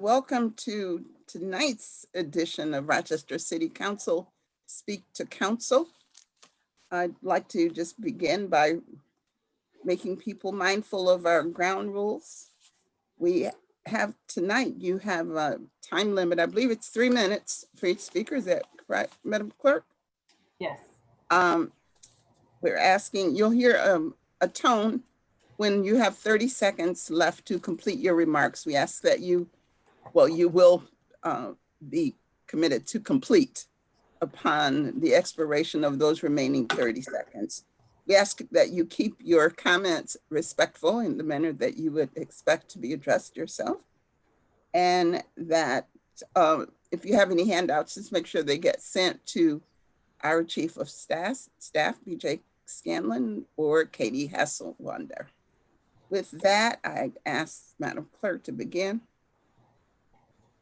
Welcome to tonight's edition of Rochester City Council Speak to Council. I'd like to just begin by making people mindful of our ground rules. We have tonight, you have a time limit. I believe it's 3 minutes for each speaker. Is that correct, Madam Clerk? Yes. We're asking, you'll hear a tone when you have 30 seconds left to complete your remarks. We ask that you will be committed to complete upon the expiration of those remaining 30 seconds. We ask that you keep your comments respectful in the manner that you would expect to be addressed yourself. And that if you have any handouts, just make sure they get sent to our Chief of Staff, BJ Scanlon, or Katie Hasselwander. With that, I ask Madam Clerk to begin.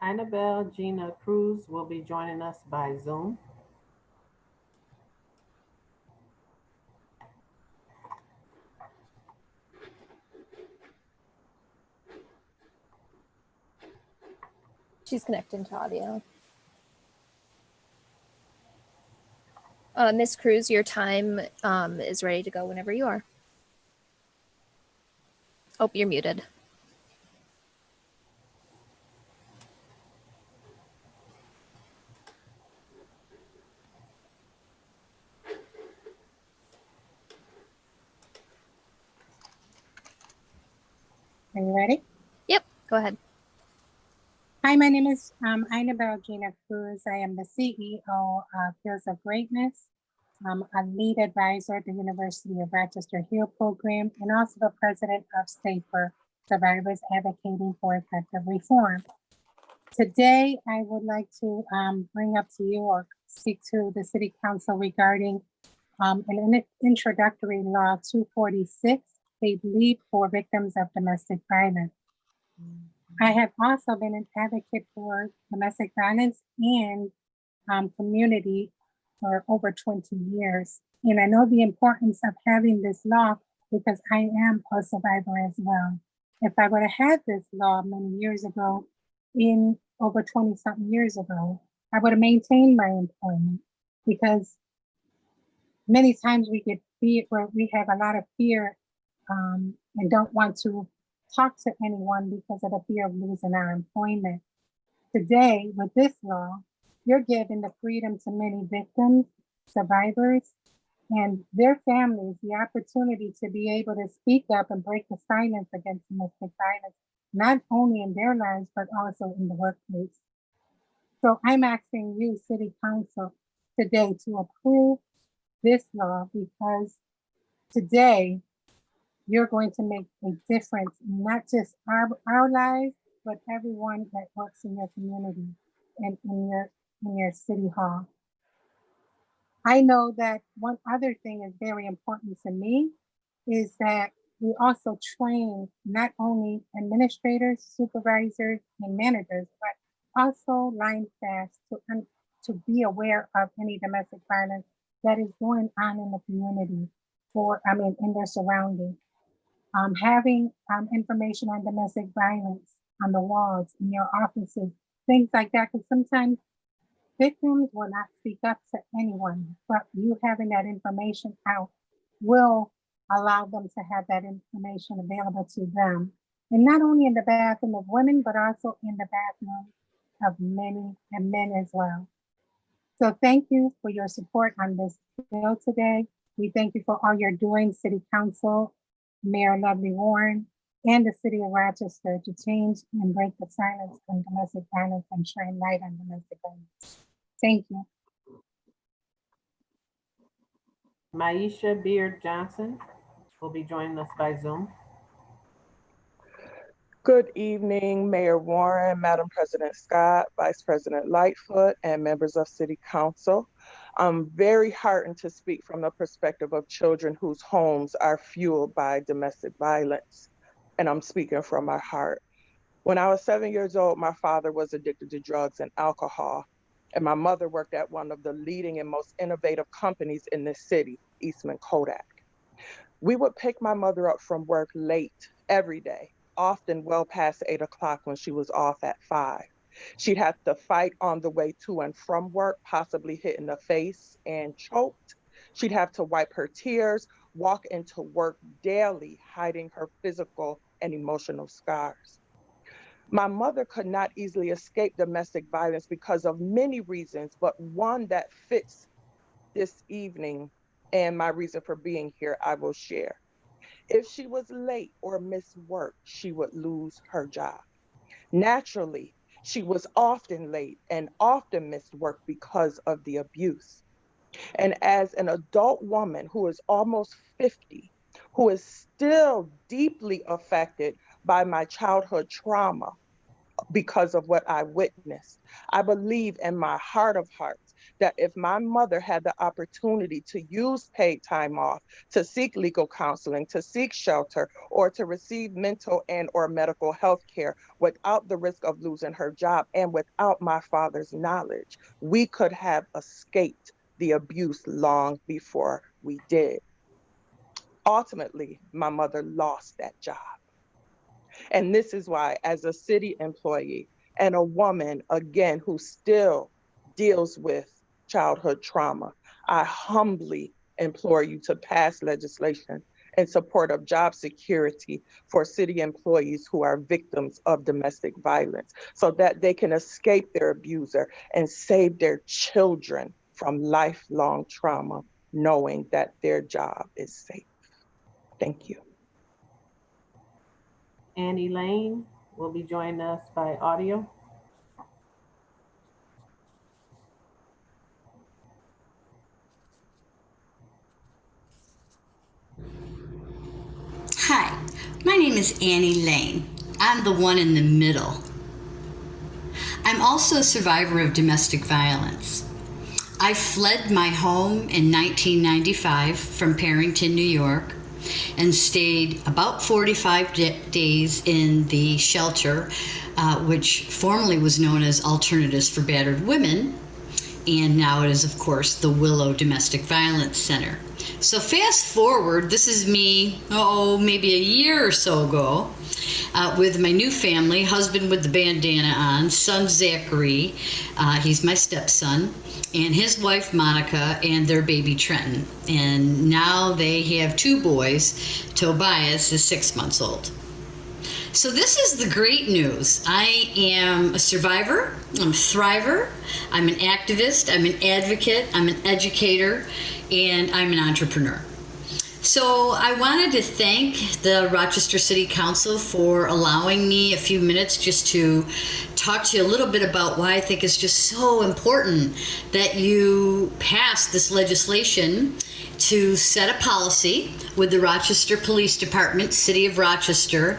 Annabelle Gina Cruz will be joining us by Zoom. She's connecting to audio. Ms. Cruz, your time is ready to go whenever you are. Oh, you're muted. Are you ready? Yep, go ahead. Hi, my name is Annabelle Gina Cruz. I am the CEO of Hills of Greatness. I'm a lead advisor at the University of Rochester Hill program and also the president of Stay for Survivors Advocating for Effective Reform. Today, I would like to bring up to you or speak to the City Council regarding an introductory law 246, Paid Leave for Victims of Domestic Violence. I have also been an advocate for domestic violence and community for over 20 years. And I know the importance of having this law because I am a survivor as well. If I would have had this law many years ago, in over 20 something years ago, I would have maintained my employment because many times we get fear where we have a lot of fear and don't want to talk to anyone because of the fear of losing our employment. Today, with this law, you're giving the freedom to many victims, survivors, and their families the opportunity to be able to speak up and break the silence against domestic violence, not only in their lives, but also in the workplace. So I'm asking you, City Council, today to approve this law because today, you're going to make a difference, not just our lives, but everyone that works in your community and in your city hall. I know that one other thing is very important to me is that we also train not only administrators, supervisors, and managers, but also line staff to be aware of any domestic violence that is going on in the community in their surroundings. Having information on domestic violence on the walls in your offices, things like that, because sometimes victims will not speak up to anyone, but you having that information out will allow them to have that information available to them. And not only in the bathroom of women, but also in the bathroom of many and men as well. So thank you for your support on this bill today. We thank you for all you're doing, City Council, Mayor Lovely Warren, and the City of Rochester to change and break the silence on domestic violence and shine light on domestic violence. Thank you. Maisha Beard Johnson will be joining us by Zoom. Good evening, Mayor Warren, Madam President Scott, Vice President Lightfoot, and members of City Council. I'm very heartened to speak from the perspective of children whose homes are fueled by domestic violence, and I'm speaking from my heart. When I was 7 years old, my father was addicted to drugs and alcohol, and my mother worked at one of the leading and most innovative companies in this city, Eastman Kodak. We would pick my mother up from work late every day, often well past 8 o'clock when she was off at 5. She'd have to fight on the way to and from work, possibly hit in the face and choked. She'd have to wipe her tears, walk into work daily, hiding her physical and emotional scars. My mother could not easily escape domestic violence because of many reasons, but one that fits this evening and my reason for being here, I will share. If she was late or missed work, she would lose her job. Naturally, she was often late and often missed work because of the abuse. And as an adult woman who is almost 50, who is still deeply affected by my childhood trauma because of what I witnessed, I believe in my heart of hearts that if my mother had the opportunity to use paid time off, to seek legal counseling, to seek shelter, or to receive mental and or medical health care without the risk of losing her job and without my father's knowledge, we could have escaped the abuse long before we did. Ultimately, my mother lost that job. And this is why, as a city employee and a woman, again, who still deals with childhood trauma, I humbly implore you to pass legislation in support of job security for city employees who are victims of domestic violence so that they can escape their abuser and save their children from lifelong trauma, knowing that their job is safe. Thank you. Annie Lane will be joining us by audio. Hi, my name is Annie Lane. I'm the one in the middle. I'm also a survivor of domestic violence. I fled my home in 1995 from Parrington, New York, and stayed about 45 days in the shelter, which formerly was known as Alternatives for Battered Women, and now it is, of course, the Willow Domestic Violence Center. So fast forward, this is me, maybe a year or so ago, with my new family, husband with the bandana on, son Zachary, he's my stepson, and his wife Monica, and their baby Trenton. And now they have 2 boys. Tobias is 6 months old. So this is the great news. I am a survivor, I'm a thriver, I'm an activist, I'm an advocate, I'm an educator, and I'm an entrepreneur. So I wanted to thank the Rochester City Council for allowing me a few minutes just to talk to you a little bit about why I think it's just so important that you pass this legislation to set a policy with the Rochester Police Department, City of Rochester,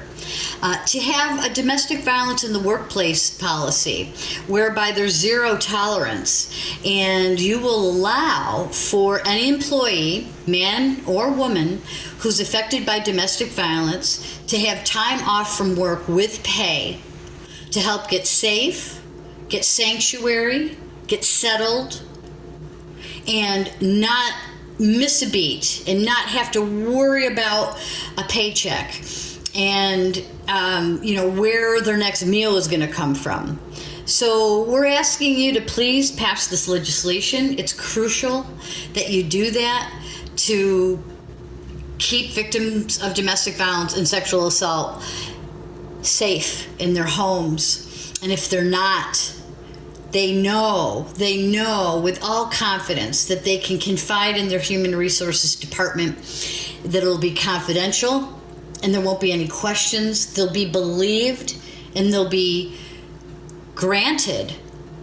to have a domestic violence in the workplace policy whereby there's zero tolerance, and you will allow for any employee, man or woman, who's affected by domestic violence to have time off from work with pay to help get safe, get sanctuary, get settled, and not miss a beat and not have to worry about a paycheck and where their next meal is going to come from. So we're asking you to please pass this legislation. It's crucial that you do that to keep victims of domestic violence and sexual assault safe in their homes. And if they're not, they know with all confidence that they can confide in their human resources department, that it'll be confidential and there won't be any questions. They'll be believed and they'll be granted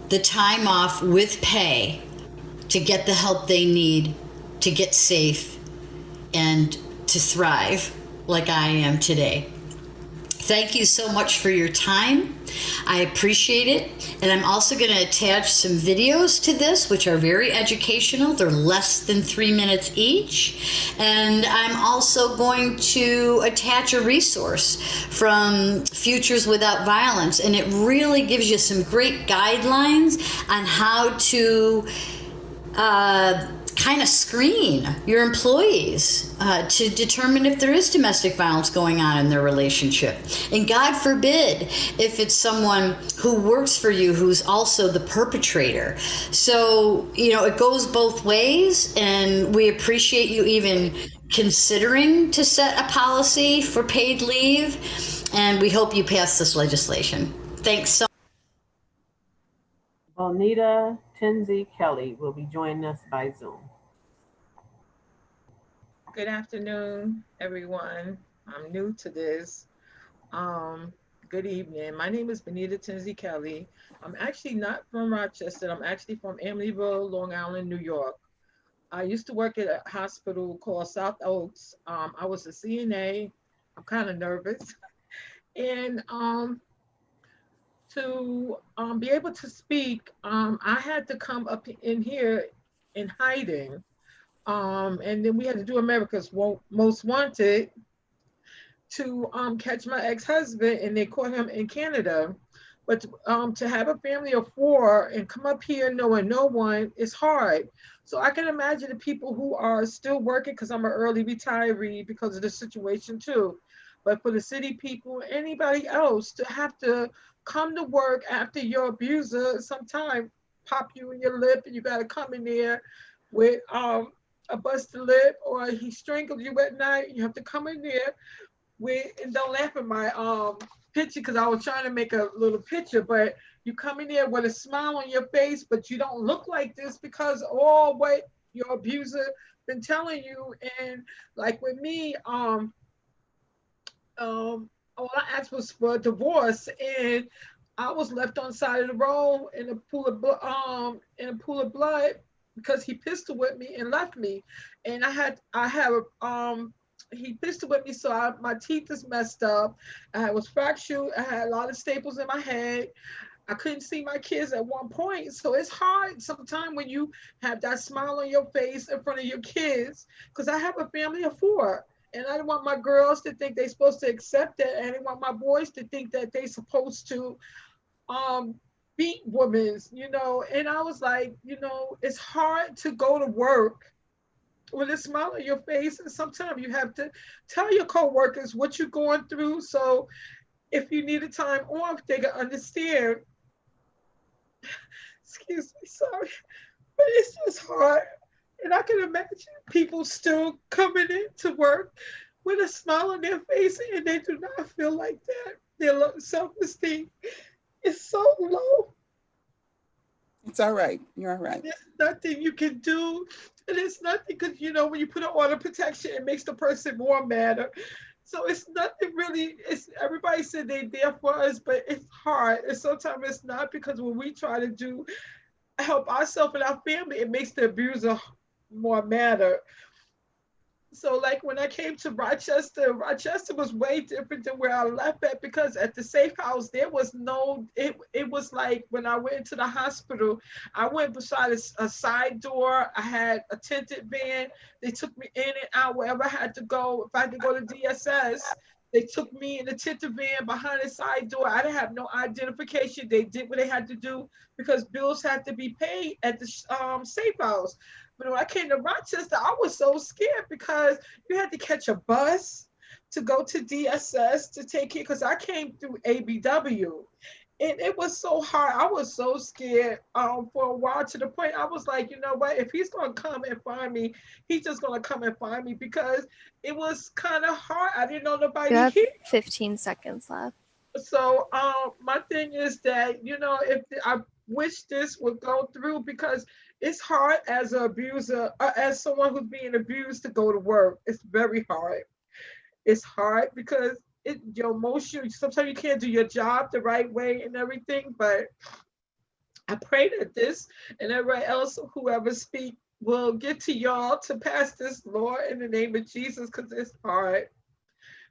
the time off with pay to get the help they need to get safe and to thrive like I am today. Thank you so much for your time. I appreciate it. And I'm also going to attach some videos to this, which are very educational. They're less than 3 minutes each. And I'm also going to attach a resource from Futures Without Violence. And it really gives you some great guidelines on how to kind of screen your employees to determine if there is domestic violence going on in their relationship. And God forbid if it's someone who works for you who's also the perpetrator. So, you know, it goes both ways, and we appreciate you even considering to set a policy for paid leave, and we hope you pass this legislation. Thanks so much. Bonita Tinsey Kelly will be joining us by Zoom. Good afternoon, everyone. I'm new to this. Good evening. My name is Bonita Tinsey Kelly. I'm actually not from Rochester. I'm actually from Amityville, Long Island, New York. I used to work at a hospital called South Oaks. I was a CNA. I'm kind of nervous. And to be able to speak, I had to come up in here in hiding. And then we had to do America's Most Wanted to catch my ex-husband, and they caught him in Canada. But to have a family of 4 and come up here knowing no one is hard. So I can imagine the people who are still working, because I'm an early retiree because of the situation too. But for the city people, anybody else to have to come to work after your abuser sometime pop you in your lip and you got to come in there with a busted lip, or he strangled you at night, you have to come in there with, and don't laugh at my picture because I was trying to make a little picture, but you come in there with a smile on your face, but you don't look like this because all what your abuser been telling you. And like with me, all I asked was for a divorce, and I was left on the side of the road in a pool of blood because he pistol whipped me and left me. And he pistol whipped me, so my teeth is messed up. I was fractured. I had a lot of staples in my head. I couldn't see my kids at one point. So it's hard sometimes when you have that smile on your face in front of your kids, because I have a family of 4. And I didn't want my girls to think they're supposed to accept it. And I didn't want my boys to think that they're supposed to beat women, you know. And I was like, you know, it's hard to go to work with a smile on your face. And sometimes you have to tell your coworkers what you're going through. So if you need a time off, they can understand. Excuse me, sorry. But it's just hard. And I can imagine people still coming into work with a smile on their face, and they do not feel like that. Their self-esteem is so low. It's all right. You're all right. There's nothing you can do. And it's nothing, because, you know, when you put an order of protection, it makes the person more madder. So it's nothing really, everybody said they're there for us, but it's hard. And sometimes it's not, because when we try to help ourselves and our family, it makes the abuser more madder. So like when I came to Rochester was way different than where I left at, because at the safe house, there was no, it was like when I went into the hospital, I went beside a side door. I had a tinted van. They took me in and out wherever I had to go. If I had to go to DSS, they took me in the tinted van behind the side door. I didn't have no identification. They did what they had to do because bills had to be paid at the safe house. But when I came to Rochester, I was so scared because you had to catch a bus to go to DSS to take it, because I came through ABW. And it was so hard. I was so scared for a while, to the point I was like, you know what, if he's going to come and find me, he's just going to come and find me, because it was kind of hard. I didn't know nobody You have here. 15 seconds left. So my thing is that, you know, if I wish this would go through, because it's hard as an abuser, as someone who's being abused, to go to work. It's very hard. It's hard because your emotion, sometimes you can't do your job the right way and everything, but I pray that this and everybody else, whoever speak, will get to y'all to pass this law in the name of Jesus, because it's hard.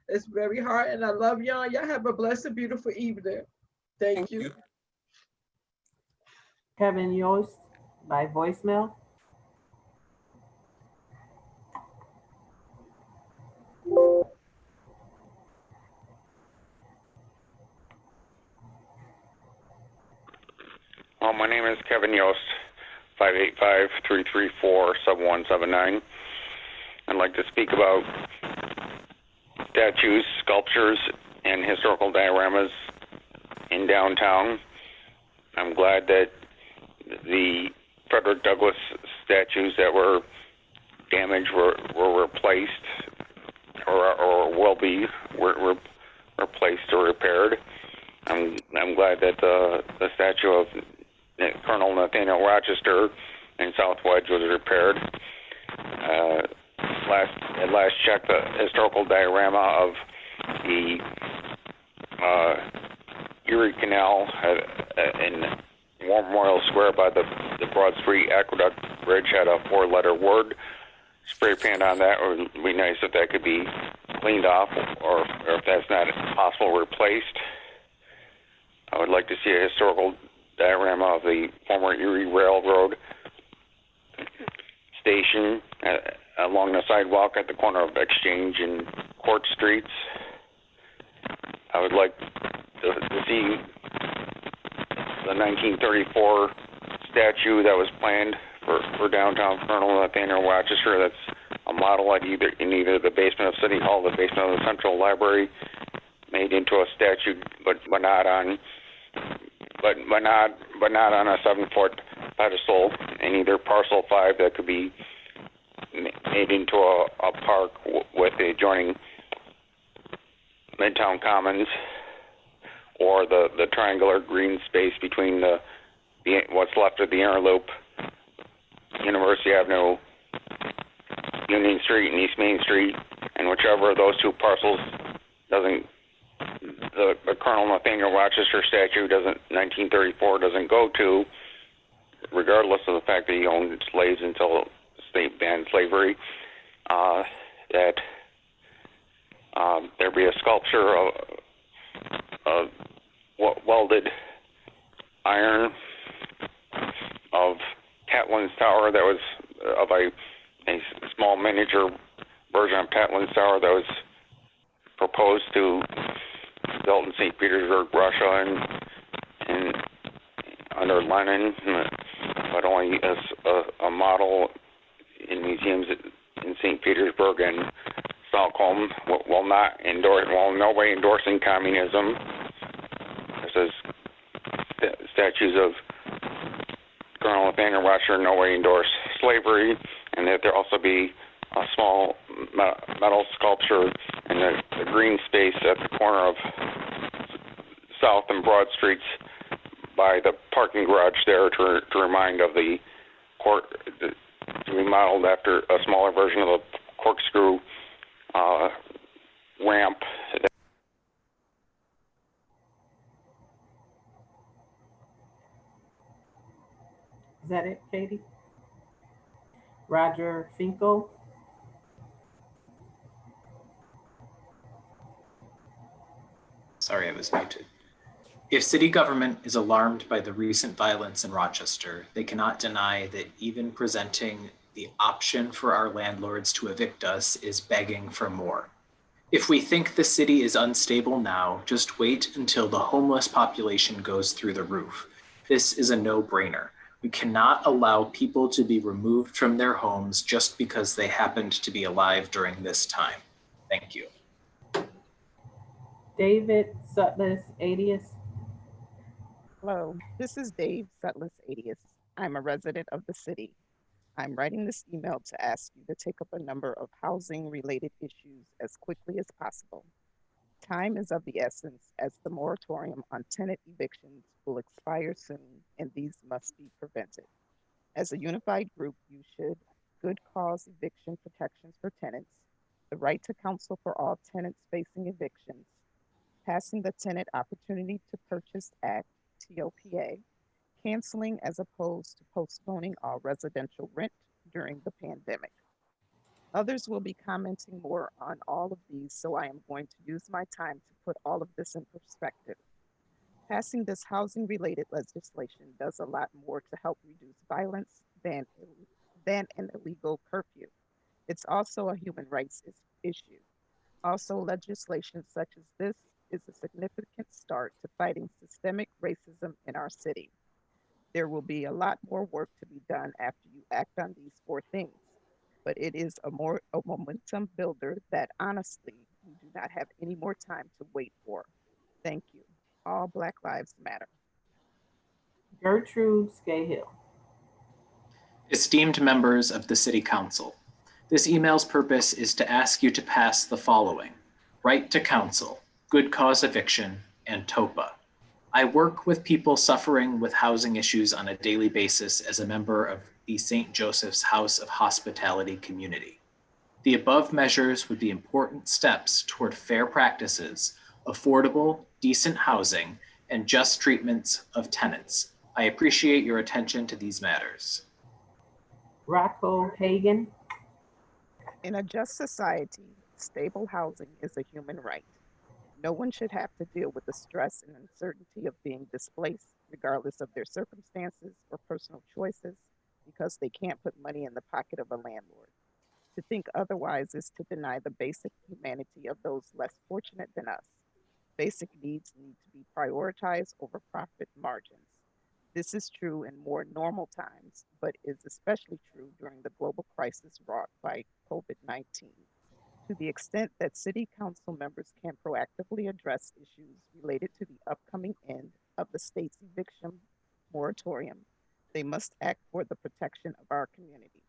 It's very hard, and I love y'all. Y'all have a blessed, beautiful evening. Thank you. Kevin Yost by voicemail. My name is Kevin Yost. 585-334-7179. I'd like to speak about statues, sculptures, and historical dioramas in downtown. I'm glad that the Frederick Douglass statues that were damaged were replaced or will be replaced or repaired. I'm glad that the statue of Colonel Nathaniel Rochester in South Wedge was repaired. At last check, the historical diorama of the Erie Canal in War Memorial Square by the Broad Street Aqueduct Bridge had a 4-letter word spray paint on that. It would be nice if that could be cleaned off, or if that's not possible, replaced. I would like to see a historical diorama of the former Erie Railroad station along the sidewalk at the corner of Exchange and Court Streets. I would like to see the 1934 statue that was planned for downtown Colonel Nathaniel Rochester. That's a model at in either the basement of City Hall, the basement of the Central Library, made into a statue, but not on a 7-foot pedestal, and either parcel 5 that could be made into a park with the adjoining Midtown Commons, or the triangular green space between the what's left of the Interloop, University Avenue, Union Street, and East Main Street, and whichever of those two parcels doesn't, the Colonel Nathaniel Rochester statue 1934 doesn't go to, regardless of the fact that he owned slaves until the state banned slavery, that there be a sculpture of welded iron of Catlin's Tower that was of a small miniature version of Catlin's Tower that was proposed to built in St. Petersburg, Russia, and under Lenin, but only as a model in museums in St. Petersburg and Stockholm. Will not endorse, well, in no way endorsing communism. This is statues of Colonel Nathaniel Rochester in no way endorse slavery, and that there also be a small metal sculpture in the green space at the corner of South and Broad Streets by the parking garage there to remind of the court, to be modeled after a smaller version of the corkscrew ramp. Is that it, Katie? Roger Finkel. Sorry, I was muted. If city government is alarmed by the recent violence in Rochester, they cannot deny that even presenting the option for our landlords to evict us is begging for more. If we think the city is unstable now, just wait until the homeless population goes through the roof. This is a no-brainer. We cannot allow people to be removed from their homes just because they happened to be alive during this time. Thank you. David Sutlis Adius. Hello, this is Dave Sutlis Adius. I'm a resident of the city. I'm writing this email to ask you to take up a number of housing-related issues as quickly as possible. Time is of the essence, as the moratorium on tenant evictions will expire soon, and these must be prevented. As a unified group, you should good cause eviction protections for tenants, the right to counsel for all tenants facing evictions, passing the Tenant Opportunity to Purchase Act, TOPA, canceling as opposed to postponing all residential rent during the pandemic. Others will be commenting more on all of these, so I am going to use my time to put all of this in perspective. Passing this housing-related legislation does a lot more to help reduce violence than an illegal curfew. It's also a human rights issue. Also, legislation such as this is a significant start to fighting systemic racism in our city. There will be a lot more work to be done after you act on these 4 things, but it is a momentum builder that honestly, we do not have any more time to wait for. Thank you. All Black Lives Matter. Gertrude Scahill. Esteemed members of the City Council, this email's purpose is to ask you to pass the following: Right to Counsel, Good Cause Eviction, and TOPA. I work with people suffering with housing issues on a daily basis as a member of the St. Joseph's House of Hospitality community. The above measures would be important steps toward fair practices, affordable, decent housing, and just treatments of tenants. I appreciate your attention to these matters. Rocco Hagan. In a just society, stable housing is a human right. No one should have to deal with the stress and uncertainty of being displaced, regardless of their circumstances or personal choices, because they can't put money in the pocket of a landlord. To think otherwise is to deny the basic humanity of those less fortunate than us. Basic needs need to be prioritized over profit margins. This is true in more normal times, but is especially true during the global crisis wrought by COVID-19. To the extent that City Council members can proactively address issues related to the upcoming end of the state's eviction moratorium, they must act for the protection of our community.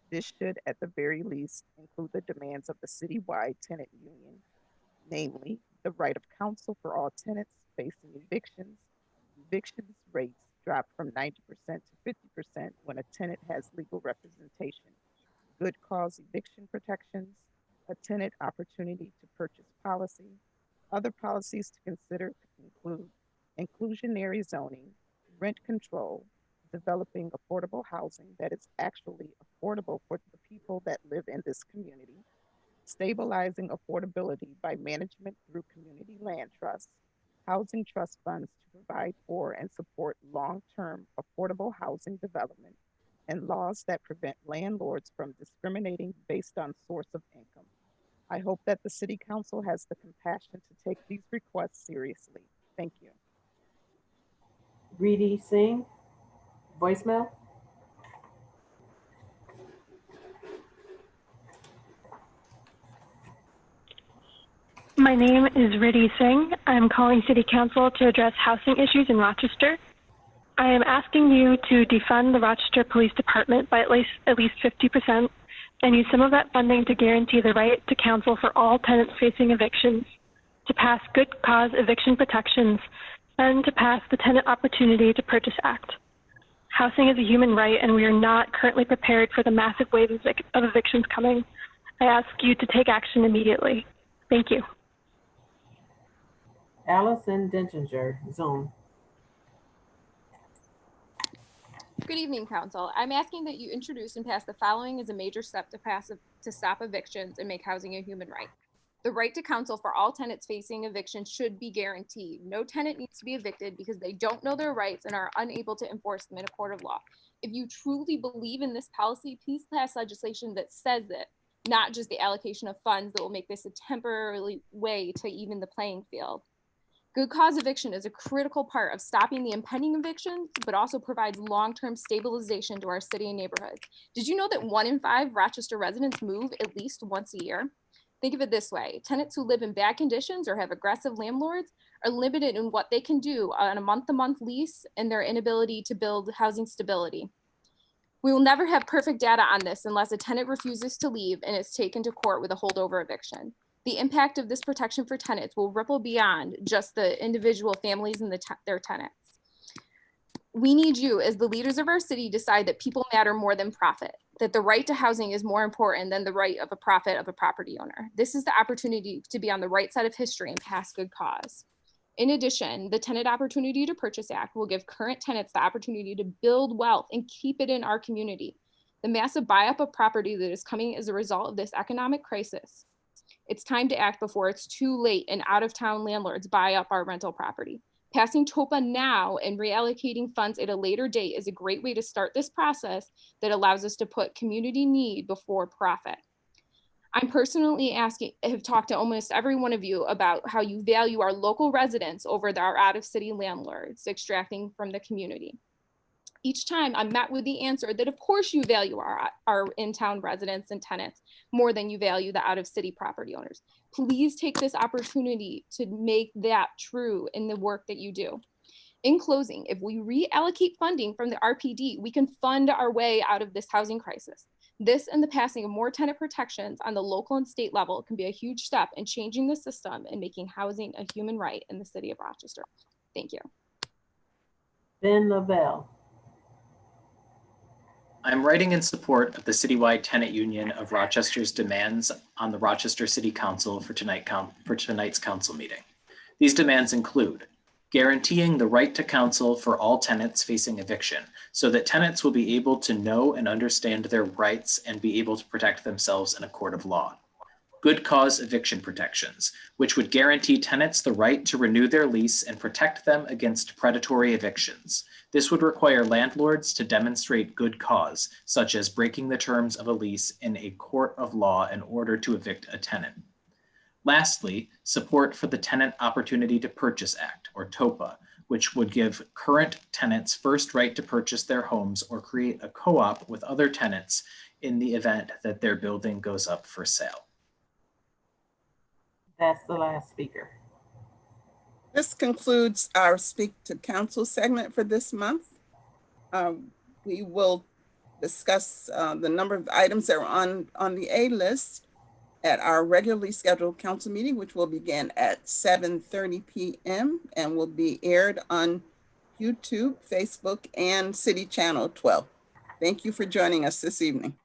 This should, at the very least, include the demands of the citywide tenant union, namely the right of counsel for all tenants facing evictions. Evictions rates drop from 90% to 50% when a tenant has legal representation. Good cause eviction protections, a tenant opportunity to purchase policy. Other policies to consider include inclusionary zoning, rent control, developing affordable housing that is actually affordable for the people that live in this community, stabilizing affordability by management through community land trusts, housing trust funds to provide for and support long-term affordable housing development, and laws that prevent landlords from discriminating based on source of income. I hope that the City Council has the compassion to take these requests seriously. Thank you. Reedy Singh. Voicemail. My name is Riddhi Singh. I'm calling City Council to address housing issues in Rochester. I am asking you to defund the Rochester Police Department by at least 50% and use some of that funding to guarantee the right to counsel for all tenants facing evictions, to pass good cause eviction protections, and to pass the Tenant Opportunity to Purchase Act. Housing is a human right, and we are not currently prepared for the massive wave of evictions coming. I ask you to take action immediately. Thank you. Allison Denchinger, Zoom. Good evening, Council. I'm asking that you introduce and pass the following as a major step to stop evictions and make housing a human right. The right to counsel for all tenants facing eviction should be guaranteed. No tenant needs to be evicted because they don't know their rights and are unable to enforce them in a court of law. If you truly believe in this policy, please pass legislation that says it, not just the allocation of funds that will make this a temporary way to even the playing field. Good cause eviction is a critical part of stopping the impending evictions, but also provides long-term stabilization to our city and neighborhoods. Did you know that 1 in 5 Rochester residents move at least once a year? Think of it this way: tenants who live in bad conditions or have aggressive landlords are limited in what they can do on a month-to-month lease and their inability to build housing stability. We will never have perfect data on this unless a tenant refuses to leave and is taken to court with a holdover eviction. The impact of this protection for tenants will ripple beyond just the individual families and their tenants. We need you, as the leaders of our city, decide that people matter more than profit, that the right to housing is more important than the right of a profit of a property owner. This is the opportunity to be on the right side of history and pass good cause. In addition, the Tenant Opportunity to Purchase Act will give current tenants the opportunity to build wealth and keep it in our community. The massive buy-up of property that is coming as a result of this economic crisis. It's time to act before it's too late and out-of-town landlords buy up our rental property. Passing TOPA now and reallocating funds at a later date is a great way to start this process that allows us to put community need before profit. I'm personally have talked to almost every one of you about how you value our local residents over our out-of-city landlords extracting from the community. Each time I'm met with the answer that of course you value our in-town residents and tenants more than you value the out-of-city property owners. Please take this opportunity to make that true in the work that you do. In closing, if we reallocate funding from the RPD, we can fund our way out of this housing crisis. This and the passing of more tenant protections on the local and state level can be a huge step in changing the system and making housing a human right in the city of Rochester. Thank you. Ben Lavelle. I'm writing in support of the citywide tenant union of Rochester's demands on the Rochester City Council for tonight's council meeting. These demands include guaranteeing the right to counsel for all tenants facing eviction so that tenants will be able to know and understand their rights and be able to protect themselves in a court of law. Good cause eviction protections, which would guarantee tenants the right to renew their lease and protect them against predatory evictions. This would require landlords to demonstrate good cause, such as breaking the terms of a lease in a court of law in order to evict a tenant. Lastly, support for the Tenant Opportunity to Purchase Act, or TOPA, which would give current tenants first right to purchase their homes or create a co-op with other tenants in the event that their building goes up for sale. That's the last speaker. This concludes our Speak to Council segment for this month. We will discuss the number of items that are on the A list at our regularly scheduled council meeting, which will begin at 7:30 p.m. and will be aired on YouTube, Facebook, and City Channel 12. Thank you for joining us this evening.